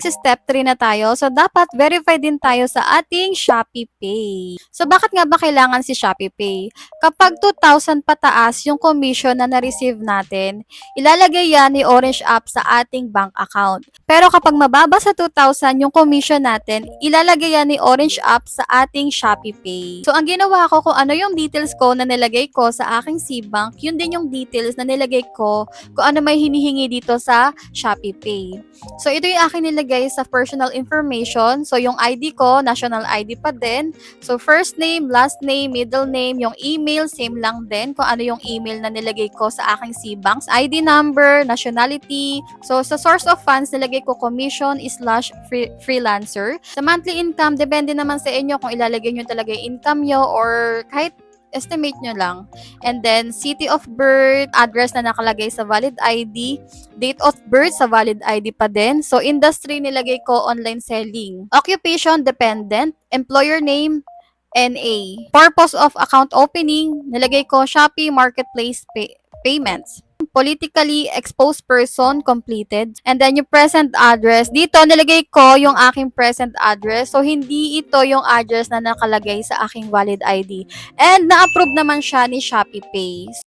Step 3 na tayo. So, dapat verify din tayo sa ating Shopee Pay. So, bakit nga ba kailangan si Shopee Pay? Kapag 2,000 pataas yung commission na na-receive natin, ilalagay yan ni Orange App sa ating bank account. Pero kapag mababa sa 2,000 yung commission natin, ilalagay yan ni Orange App sa ating Shopee Pay. So, ang ginawa ko kung ano yung details ko na nilagay ko sa aking C-Bank, yun din yung details na nilagay ko kung ano may hinihingi dito sa Shopee Pay. So, ito yung aking nilagay sa personal information. So, yung ID ko, national ID pa din. So, first name, last name, middle name, yung email, same lang din kung ano yung email na nilagay ko sa aking C-Banks. ID number, nationality. So, sa source of funds, nilagay ko commission / freelancer. Sa monthly income, depende naman sa inyo kung ilalagay nyo talaga yung income nyo or kahit estimate nyo lang. And then, city of birth, address na nakalagay sa valid ID, date of birth sa valid ID pa din. So, industry nilagay ko online selling. Occupation, dependent. Employer name, NA. Purpose of account opening, nilagay ko Shopee Marketplace payments. Politically exposed person, completed. And then yung present address, dito nilagay ko yung aking present address. So, hindi ito yung address na nakalagay sa aking valid ID. And na-approve naman siya ni Shopee Pay.